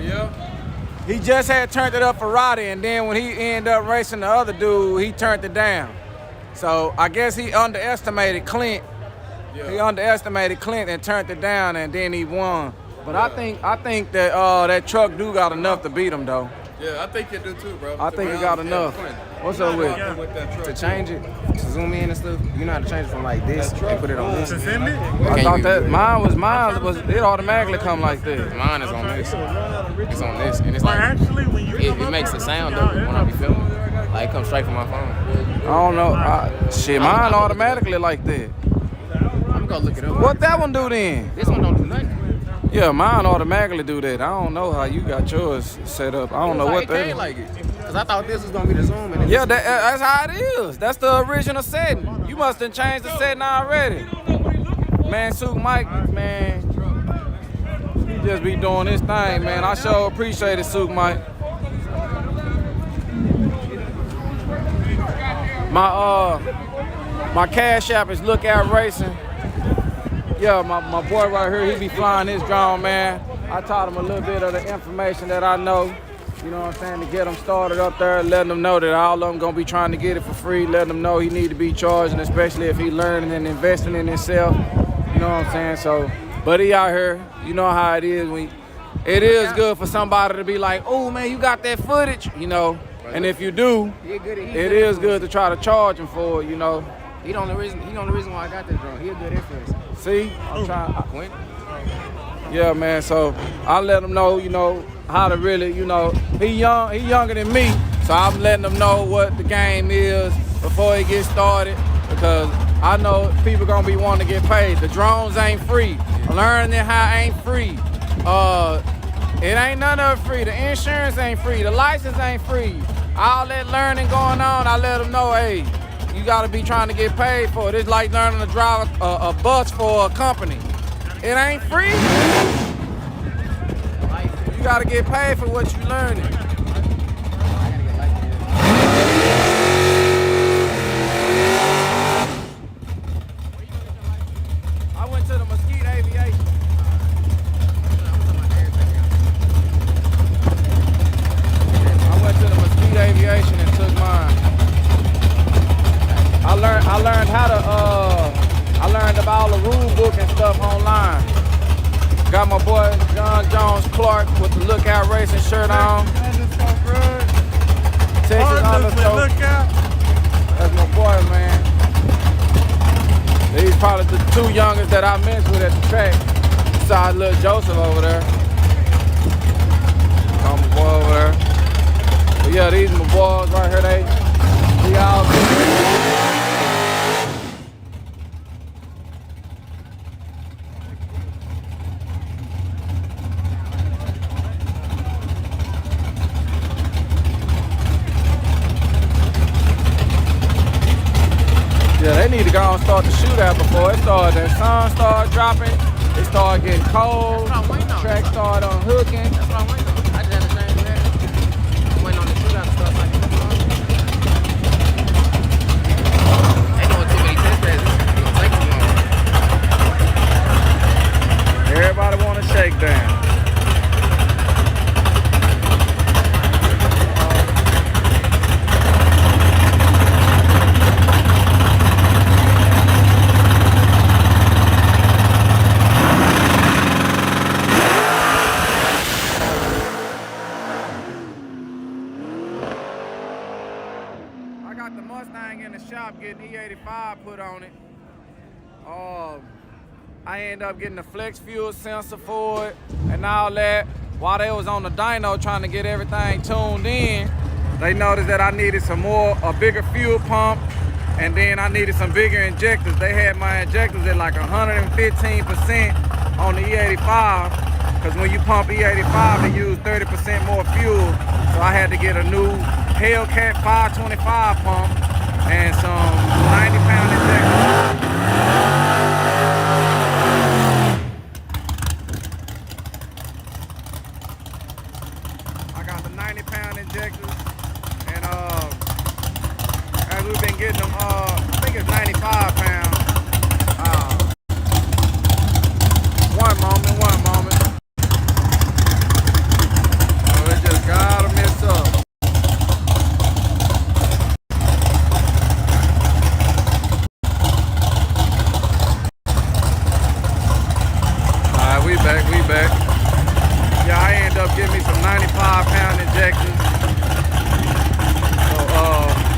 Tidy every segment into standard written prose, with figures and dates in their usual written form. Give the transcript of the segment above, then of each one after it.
yeah? He just had turned it up for Roddy, and then when he ended up racing the other dude, he turned it down. So I guess he underestimated Clint. Yeah. He underestimated Clint and turned it down, and then he won. But yeah. I think that that truck do got enough to beat him though. Yeah, I think it do too, bro. I think it got enough. What's up with to change it, to zoom in and stuff? You know how to change it from like this and put it on this? I thought that mine was it automatically come like this. Mine is on this. It's on this, and it's like actually when you it makes a sound though when I be filming. Like it comes straight from my phone. I don't know. Shit, mine automatically like that. I'm gonna look it up. What that one do then? This one don't do nothing. Yeah, mine automatically do that. I don't know how you got yours set up. I don't know what that is. Like it. Cause I thought this was gonna be the zoom. And yeah, that's how it is. That's the original setting. You must have changed the setting already. Man, Souk Mike, man, he just be doing his thing, man. I sure appreciate it, Souk Mike. My cash app is Lookout Racing. Yeah, my boy right here, he be flying his drone, man. I taught him a little bit of the information that I know, you know what I'm saying, to get him started up there, letting him know that all of them gonna be trying to get it for free, letting him know he need to be charged, and especially if he learning and investing in himself, you know what I'm saying? So, but he out here, you know how it is. It is good for somebody to be like, oh man, you got that footage, you know, and if you do, it is good to try to charge him for it, you know. He the only reason why I got this drone. He a good influence. See, I'm trying. Yeah, man. So I let him know, you know, how to really, you know, he younger than me, so I'm letting him know what the game is before he gets started, because I know people gonna be wanting to get paid. The drones ain't free. Learning how ain't free. It ain't none of it free. The insurance ain't free. The license ain't free. All that learning going on, I let him know, hey, you gotta be trying to get paid for it. It's like learning to drive a bus for a company. It ain't free. You gotta get paid for what you learning. I went to the Mesquite Aviation. I went to the Mesquite Aviation and took mine. I learned how to I learned about all the rule book and stuff online. Got my boy John Jones Clark with the Lookout Racing shirt on. Texas underscore. That's my boy, man. He's probably the two youngest that I messed with at the track. Besides little Joseph over there. Got my boy over there. But yeah, these are my boys right here. They all yeah, they need to go and start the shootout before it started. That sun started dropping, it started getting cold, the track started unhooking. That's what I'm waiting on. I just had to change that. I'm waiting on the shootout to start like that. They doing too many test passes. It's gonna take too long. Everybody want a shakedown. The Mustang in the shop getting E85 put on it. I ended up getting the flex fuel sensor for it and all that. While they was on the dyno trying to get everything tuned in, they noticed that I needed a bigger fuel pump, and then I needed some bigger injectors. They had my injectors at like 115% on the E85, because when you pump E85, they use 30% more fuel. So I had to get a new Hellcat 525 pump and some 90-pound injectors. I got the 90-pound injectors, and as we've been getting them, I think it's 95 pounds. One moment. Yeah, I end up getting me some 95-pound injectors. So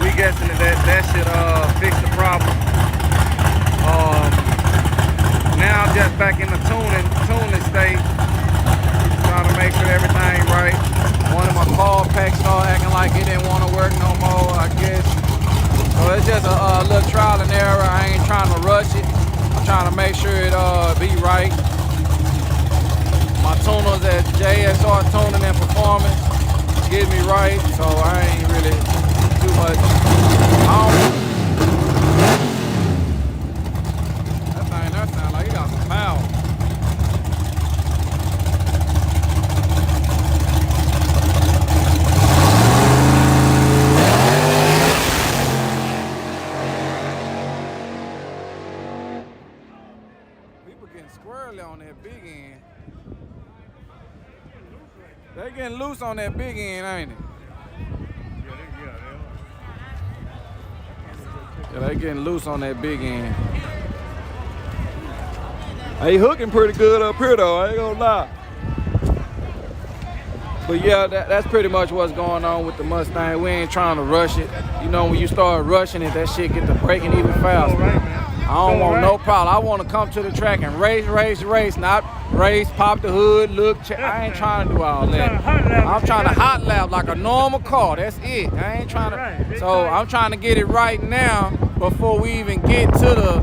we guessing that should fix the problem. Now I'm just back in the tuning state, trying to make sure everything right. One of my call packs started acting like it didn't want to work no more, I guess. So it's just a little trial and error. I ain't trying to rush it. I'm trying to make sure it be right. My tuners at JSR Tuning and Performance get me right, so I ain't really too much. That sound like he got some power. People getting squirrely on that big end. They getting loose on that big end, ain't it? Yeah, they getting loose on that big end. They hooking pretty good up here though, I ain't gonna lie. But yeah, that's pretty much what's going on with the Mustang. We ain't trying to rush it. You know, when you start rushing it, that shit get to breaking even faster. I don't want no problem. I want to come to the track and race, not race, pop the hood, look. I ain't trying to do all that. I'm trying to hot lap like a normal car. That's it. I ain't trying to. So I'm trying to get it right now before we even get to the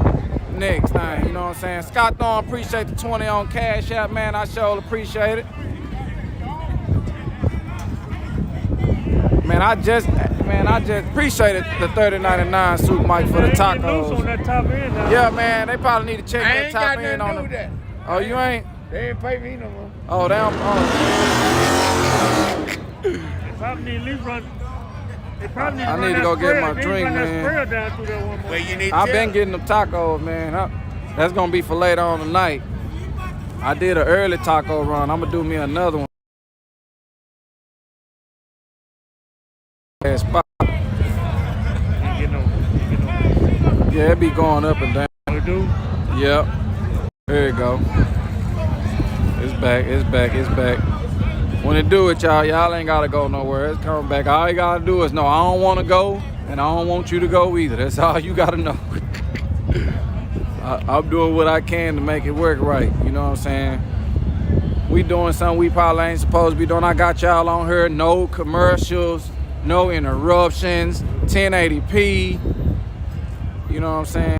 next thing. You know what I'm saying? Scott Thorne, appreciate the 20 on Cash App, man. I sure appreciate it. Man, I just appreciated the 30.99 Super Mike for the tacos. On that top end now. Yeah, man, they probably need to check that top end on them. That. Oh, you ain't? They ain't pay me no more. Oh, they don't. They probably need to at least run. They probably need to I run need to that go sprayer. get my They need to drink, run that man. sprayer down through that one more. Well, you need I've to been getting them tacos, man. That's gonna be for later on tonight. I did an early taco run. I'm gonna do me another one. Spot. Yeah, it be going up and down. We do? Yep. There you go. It's back. When it do it, y'all ain't gotta go nowhere. It's coming back. All you gotta do is know I don't wanna go, and I don't want you to go either. That's all you gotta know. I'm doing what I can to make it work right. You know what I'm saying? We doing something we probably ain't supposed to be doing. I got y'all on here. No commercials, no interruptions, 1080p. You know what I'm saying?